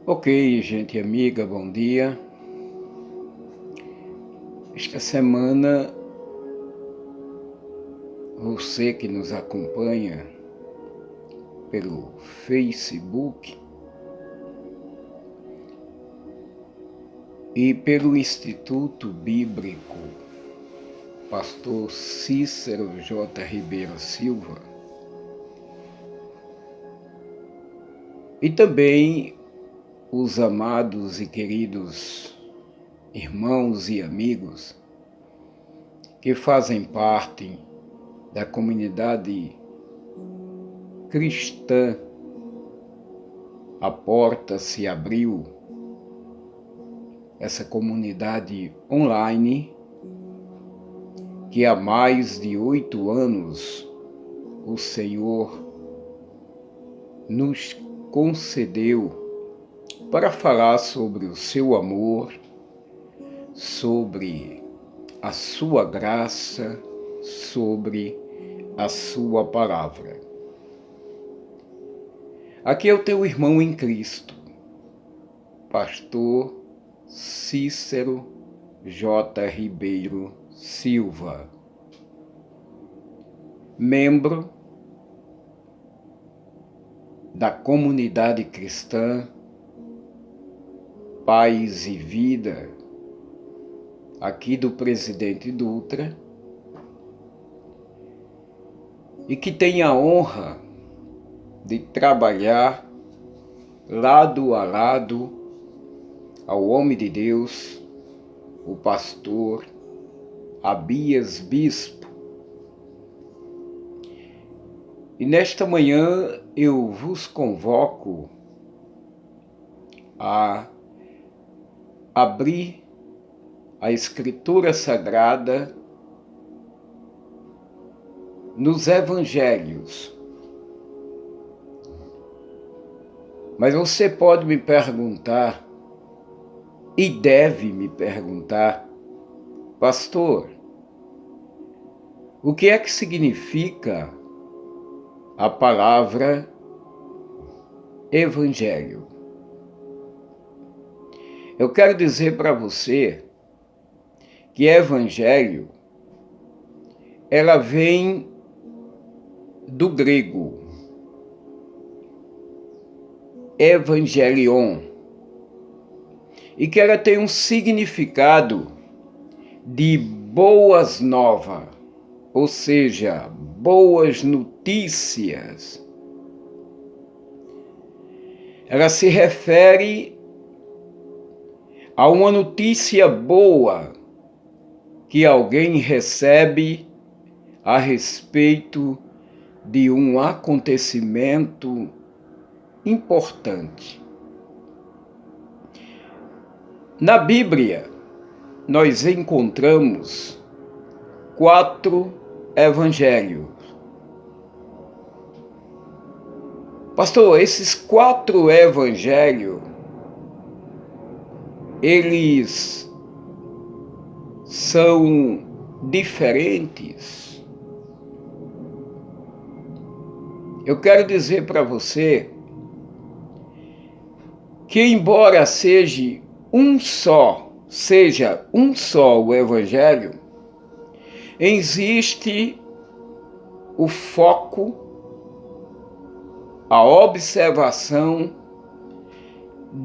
Ok, gente amiga, bom dia. Esta semana, você que nos acompanha pelo Facebook e pelo Instituto Bíblico Pastor Cícero J. Ribeiro Silva, e também os amados e queridos irmãos e amigos que fazem parte da comunidade cristã. A porta se abriu, essa comunidade online que há mais de 8 anos o Senhor nos concedeu para falar sobre o seu amor, sobre a sua graça, sobre a sua palavra. Aqui é o teu irmão em Cristo, Pastor Cícero J. Ribeiro Silva, membro da comunidade cristã Paz e Vida, aqui do Presidente Dutra, e que tem a honra de trabalhar lado a lado ao homem de Deus, o pastor Abias Bispo. E nesta manhã eu vos convoco a abrir a Escritura Sagrada nos Evangelhos. Mas você pode me perguntar, e deve me perguntar, pastor, o que é que significa a palavra Evangelho? Eu quero dizer para você que Evangelho, ela vem do grego Evangelion, e que ela tem um significado de boas novas, ou seja, boas notícias. Ela se refere a uma notícia boa que alguém recebe a respeito de um acontecimento importante. Na Bíblia, nós encontramos 4 evangelhos. Pastor, esses 4 evangelhos, eles são diferentes? Eu quero dizer para você que, embora seja um só o Evangelho, existe o foco, a observação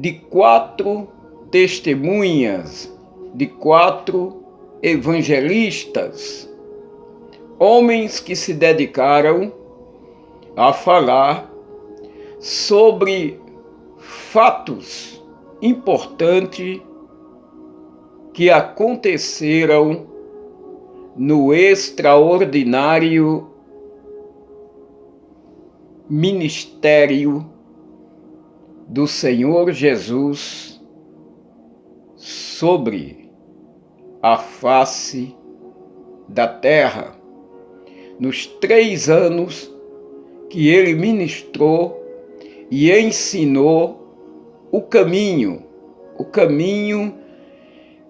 de 4 testemunhas, de 4 evangelistas, homens que se dedicaram a falar sobre fatos importantes que aconteceram no extraordinário ministério do Senhor Jesus sobre a face da terra, nos 3 anos que ele ministrou e ensinou o caminho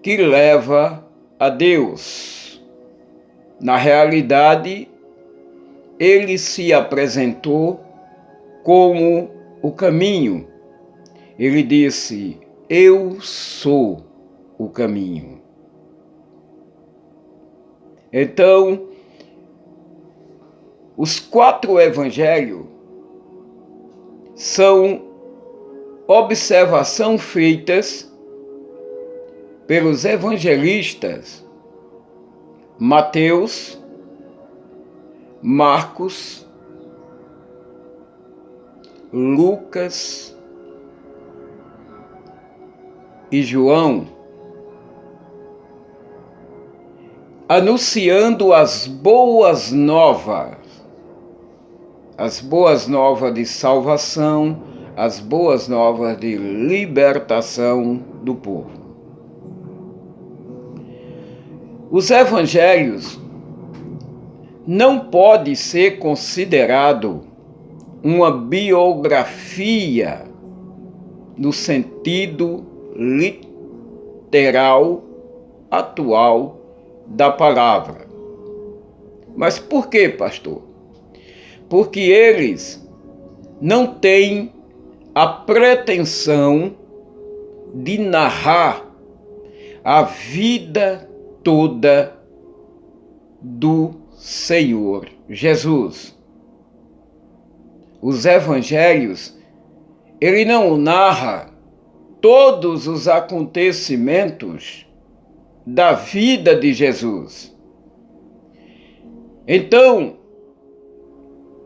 que leva a Deus. Na realidade, ele se apresentou como o caminho, ele disse: eu sou o caminho. Então, os 4 evangelhos são observações feitas pelos evangelistas Mateus, Marcos, Lucas e João, anunciando as boas novas de salvação, as boas novas de libertação do povo. Os evangelhos não podem ser considerados uma biografia no sentido literal atual da palavra. Mas por quê, pastor? Porque eles não têm a pretensão de narrar a vida toda do Senhor Jesus. Os evangelhos, ele não narra todos os acontecimentos da vida de Jesus. Então,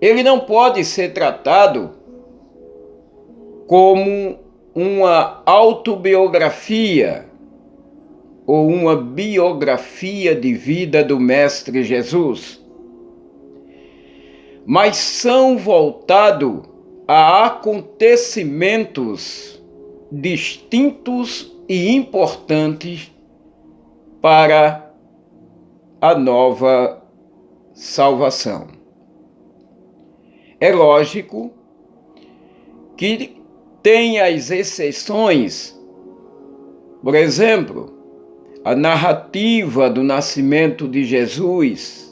ele não pode ser tratado como uma autobiografia ou uma biografia de vida do Mestre Jesus, mas são voltados a acontecimentos distintos e importantes para a nova salvação. É lógico que tem as exceções, por exemplo, a narrativa do nascimento de Jesus.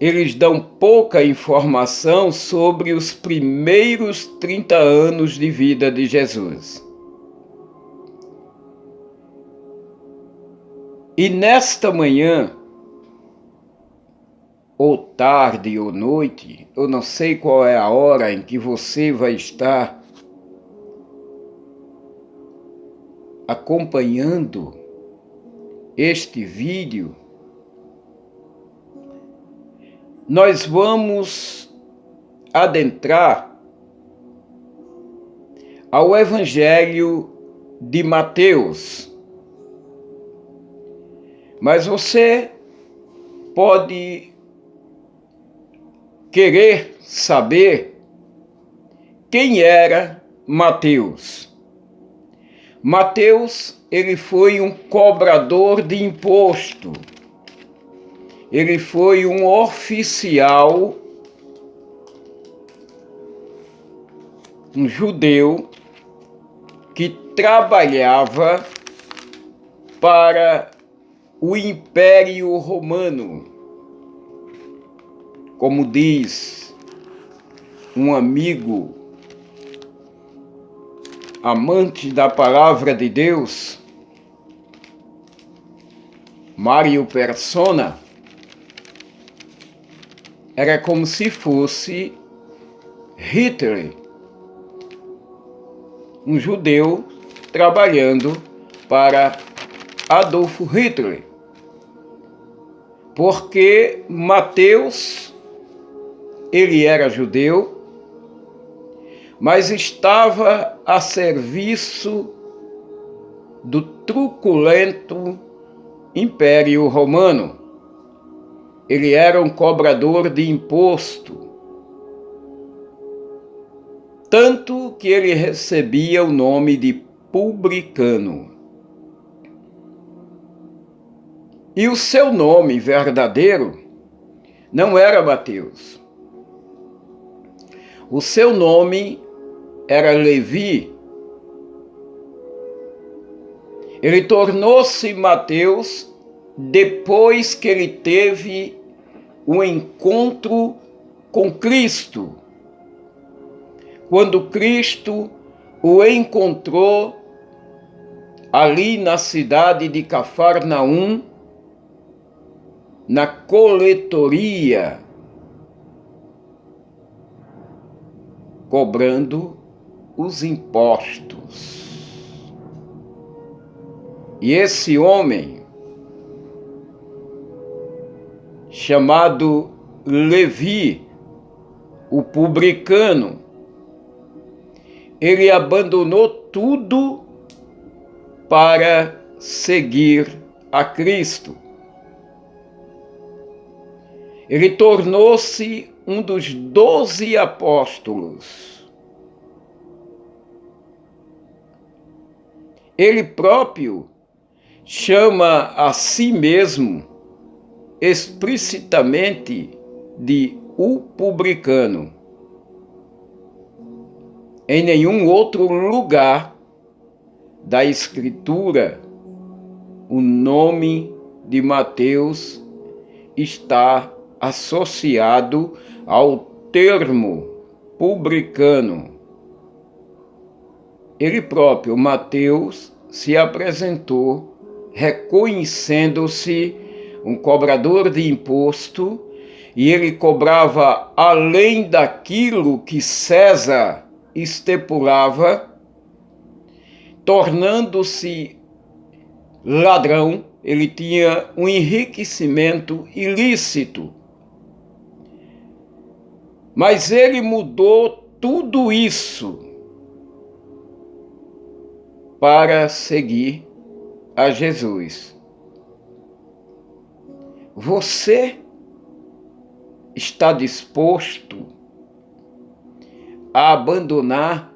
Eles dão pouca informação sobre os primeiros 30 anos de vida de Jesus. E nesta manhã, ou tarde ou noite, eu não sei qual é a hora em que você vai estar acompanhando este vídeo, nós vamos adentrar ao Evangelho de Mateus. Mas você pode querer saber quem era Mateus. Mateus, ele foi um cobrador de imposto. Ele foi um oficial, um judeu que trabalhava para o Império Romano. Como diz um amigo amante da palavra de Deus, Mário Persona, era como se fosse Hitler, um judeu trabalhando para Adolfo Hitler. Porque Mateus, ele era judeu, mas estava a serviço do truculento Império Romano. Ele era um cobrador de imposto, tanto que ele recebia o nome de publicano. E o seu nome verdadeiro não era Mateus. O seu nome era Levi. Ele tornou-se Mateus depois que ele teve um encontro com Cristo quando Cristo o encontrou ali na cidade de Cafarnaum, na coletoria, cobrando os impostos. E esse homem, chamado Levi, o publicano, ele abandonou tudo para seguir a Cristo. Ele tornou-se um dos 12 apóstolos. Ele próprio chama a si mesmo explicitamente de o publicano. Em nenhum outro lugar da Escritura o nome de Mateus está associado ao termo publicano. Ele próprio, Mateus, se apresentou reconhecendo-se um cobrador de imposto, e ele cobrava além daquilo que César estipulava, tornando-se ladrão. Ele tinha um enriquecimento ilícito. Mas ele mudou tudo isso para seguir a Jesus. Você está disposto a abandonar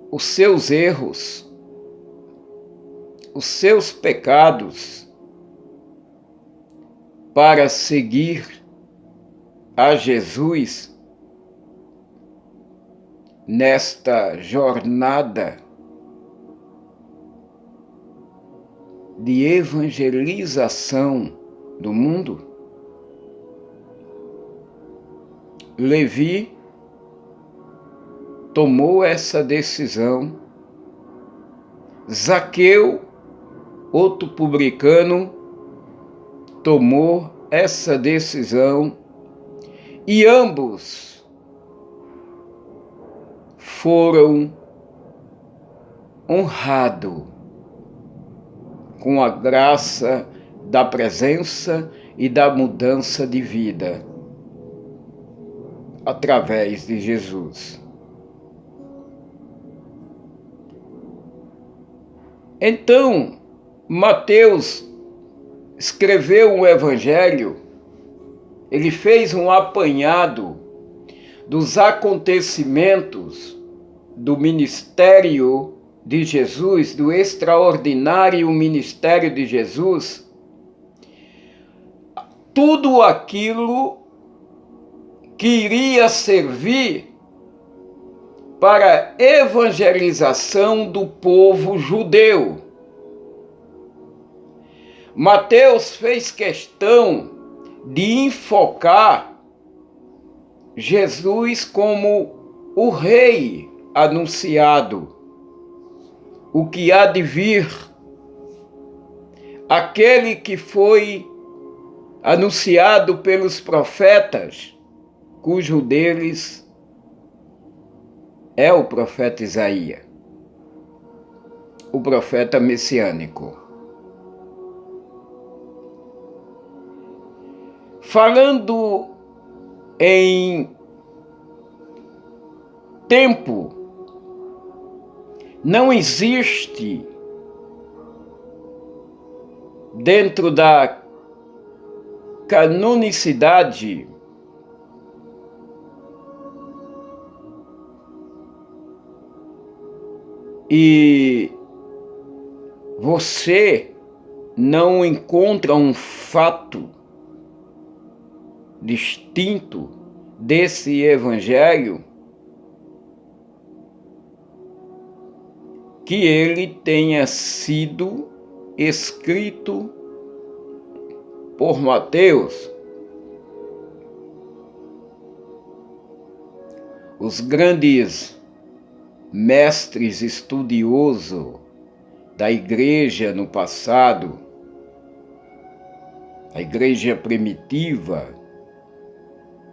os seus erros, os seus pecados, para seguir a Jesus nesta jornada de evangelização do mundo? Levi tomou essa decisão. Zaqueu, outro publicano, tomou essa decisão, e ambos foram honrados com a graça da presença e da mudança de vida através de Jesus. Então, Mateus escreveu o Evangelho, ele fez um apanhado dos acontecimentos do ministério de Jesus, do extraordinário ministério de Jesus, tudo aquilo que iria servir para a evangelização do povo judeu. Mateus fez questão de enfocar Jesus como o rei anunciado, o que há de vir, aquele que foi anunciado pelos profetas, cujo deles é o profeta Isaías, o profeta messiânico. Falando em tempo, não existe dentro da canonicidade e você não encontra um fato distinto desse evangelho que ele tenha sido escrito por Mateus. os grandes mestres estudiosos da igreja no passado, a igreja primitiva,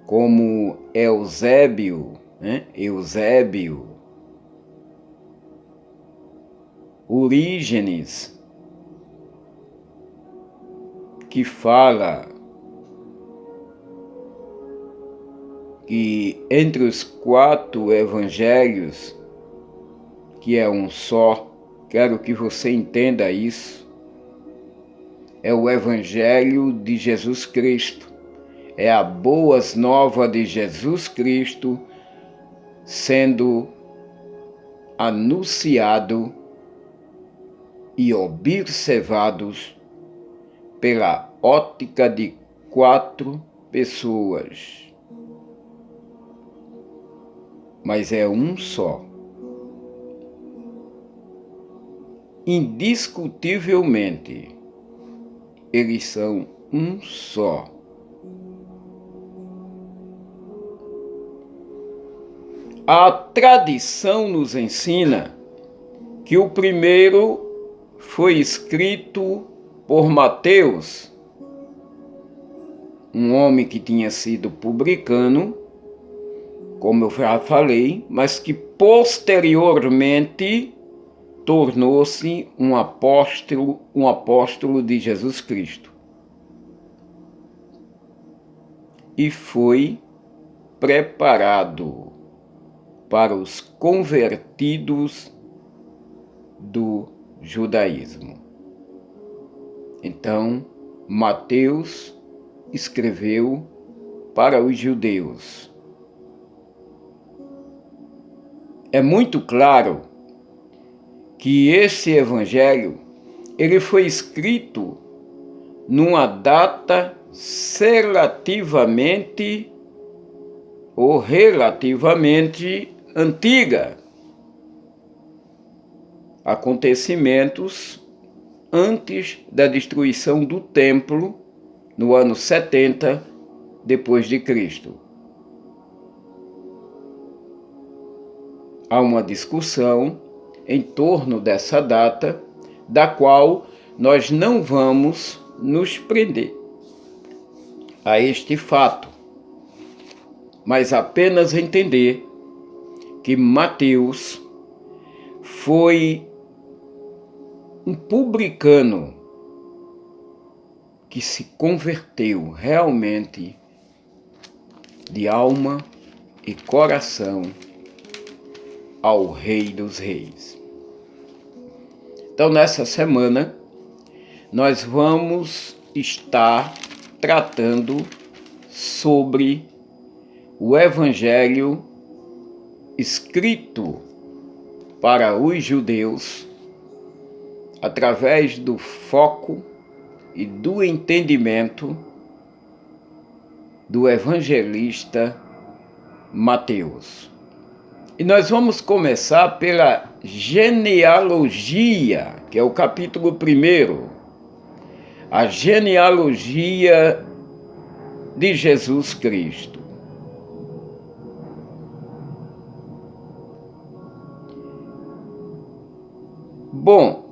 como Eusébio, Orígenes, que fala que entre os 4 evangelhos, que é um só, quero que você entenda isso, é o evangelho de Jesus Cristo, é a boas novas de Jesus Cristo sendo anunciado e observados pela ótica de 4 pessoas. Mas é um só. Indiscutivelmente, eles são um só. A tradição nos ensina que o primeiro foi escrito por Mateus, um homem que tinha sido publicano, como eu já falei, mas que posteriormente tornou-se um apóstolo de Jesus Cristo. E foi preparado para os convertidos do judaísmo. Então, Mateus escreveu para os judeus. É muito claro que esse evangelho ele foi escrito numa data relativamente antiga. Acontecimentos antes da destruição do templo no ano 70 depois de Cristo. Há uma discussão em torno dessa data, da qual nós não vamos nos prender a este fato, mas apenas entender que Mateus foi um publicano que se converteu realmente de alma e coração ao Rei dos Reis. Então, nessa semana, nós vamos estar tratando sobre o Evangelho escrito para os judeus através do foco e do entendimento do evangelista Mateus. E nós vamos começar pela genealogia, que é o capítulo 1, a genealogia de Jesus Cristo. Bom,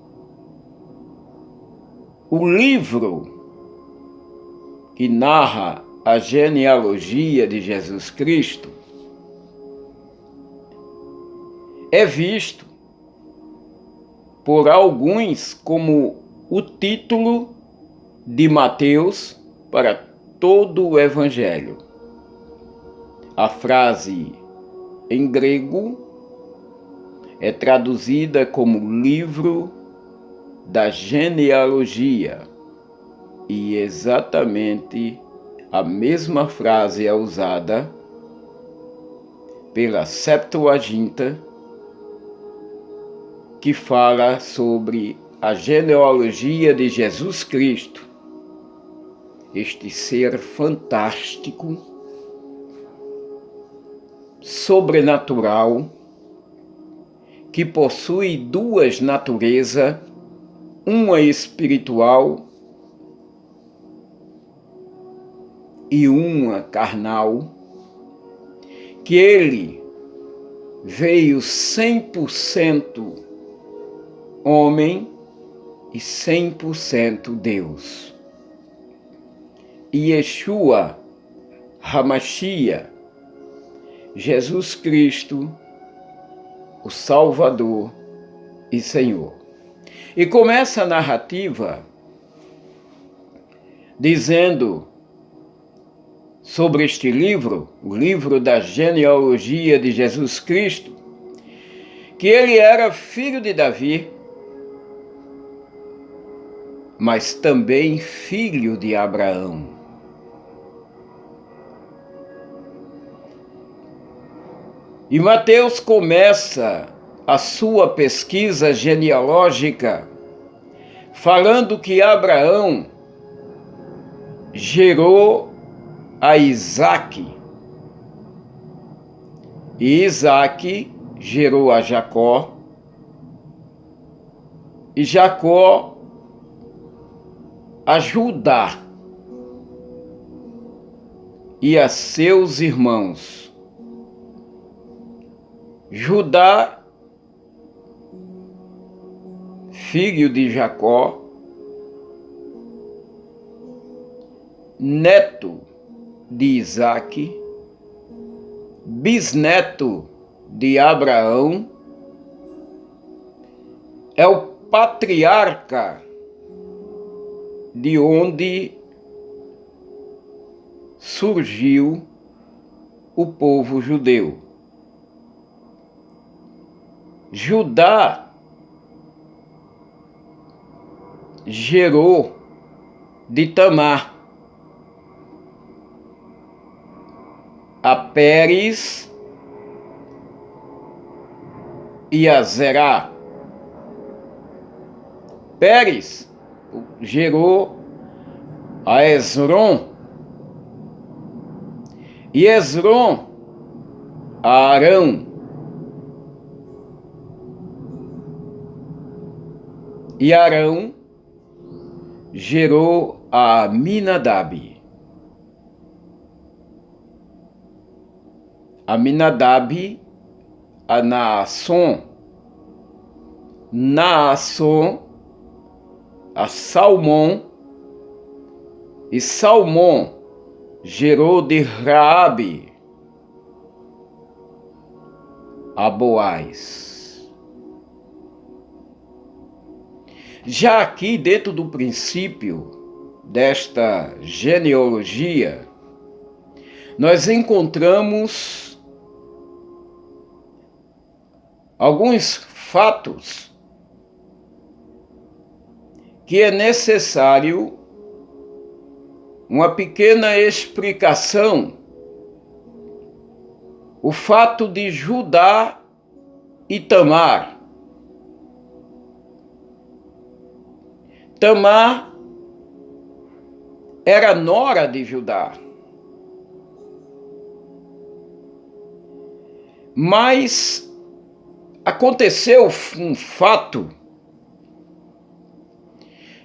o livro que narra a genealogia de Jesus Cristo é visto por alguns como o título de Mateus para todo o Evangelho. A frase em grego é traduzida como livro da genealogia e exatamente a mesma frase é usada pela Septuaginta, que fala sobre a genealogia de Jesus Cristo, este ser fantástico, sobrenatural, que possui 2 naturezas, uma espiritual e uma carnal, que ele veio 100% homem e 100% Deus. E Yeshua HaMashiach, Jesus Cristo, o Salvador e Senhor. E começa a narrativa dizendo sobre este livro, o livro da genealogia de Jesus Cristo, que ele era filho de Davi, mas também filho de Abraão. E Mateus começa a sua pesquisa genealógica falando que Abraão gerou a Isaque, e Isaque gerou a Jacó, e Jacó a Judá e a seus irmãos. Judá, filho de Jacó, neto de Isaque, bisneto de Abraão, é o patriarca de onde surgiu o povo judeu. Judá gerou de Tamar a Pérez e a Zerá. Pérez gerou a Esrom, e Esrom a Arão, e Arão gerou a Aminadab. Aminadab a Naasson, Naasson a Salmão, e Salmão gerou de Raabe a Boaz. Já aqui dentro do princípio desta genealogia, nós encontramos alguns fatos que é necessário uma pequena explicação. O fato de Judá e Tamar. Tamar era nora de Judá. Mas aconteceu um fato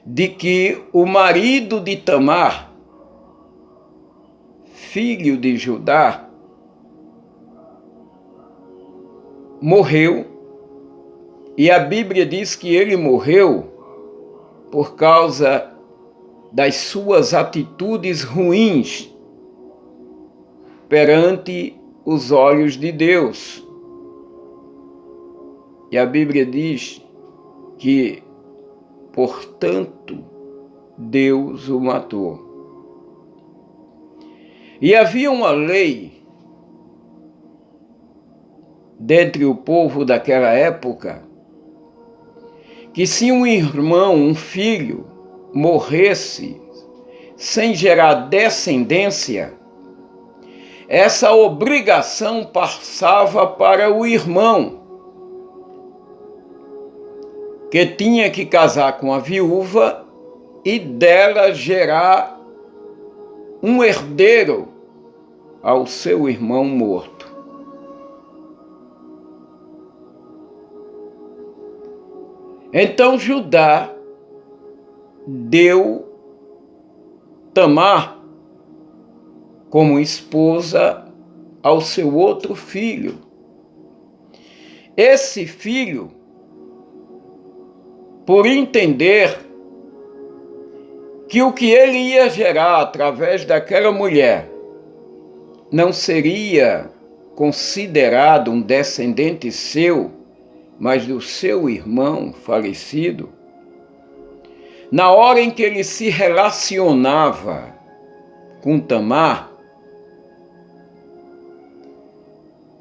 de que o marido de Tamar, filho de Judá, morreu, e a Bíblia diz que ele morreu por causa das suas atitudes ruins perante os olhos de Deus. E a Bíblia diz que, portanto, Deus o matou. E havia uma lei dentre o povo daquela época que se um irmão, um filho, morresse sem gerar descendência, essa obrigação passava para o irmão, que tinha que casar com a viúva e dela gerar um herdeiro ao seu irmão morto. Então Judá deu Tamar como esposa ao seu outro filho. esse filho, por entender que o que ele ia gerar através daquela mulher não seria considerado um descendente seu, mas do seu irmão falecido, na hora em que ele se relacionava com Tamar,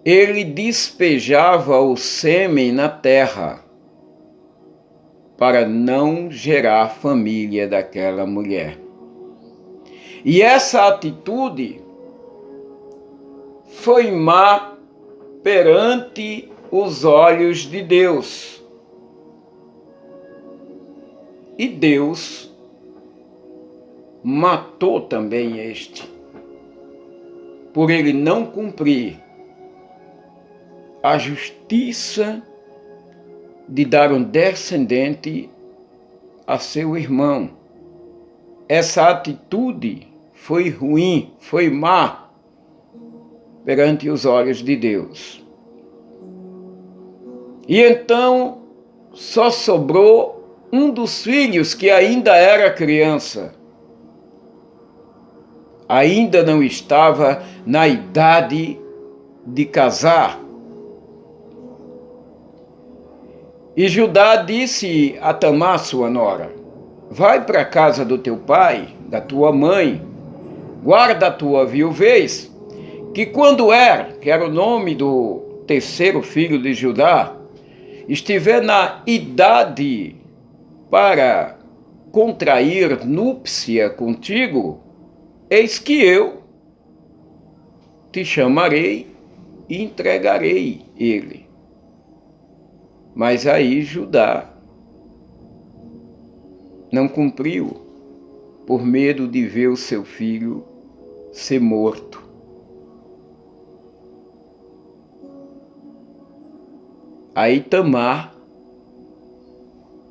ele despejava o sêmen na terra para não gerar a família daquela mulher. E essa atitude foi má perante os olhos de Deus. E Deus matou também este, por ele não cumprir a justiça de dar um descendente a seu irmão. Essa atitude foi ruim, foi má perante os olhos de Deus. E então só sobrou um dos filhos que ainda era criança. Ainda não estava na idade de casar. E Judá disse a Tamar, sua nora: vai para a casa do teu pai, da tua mãe, guarda a tua viuvez, que quando que era o nome do terceiro filho de Judá, estiver na idade para contrair núpcia contigo, eis que eu te chamarei e entregarei ele. Mas aí Judá não cumpriu, por medo de ver o seu filho ser morto. Aí Tamar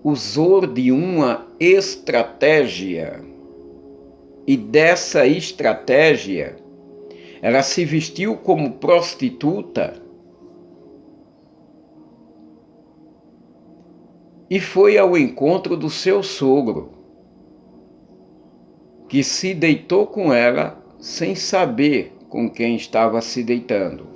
usou de uma estratégia, e dessa estratégia ela se vestiu como prostituta e foi ao encontro do seu sogro, que se deitou com ela sem saber com quem estava se deitando.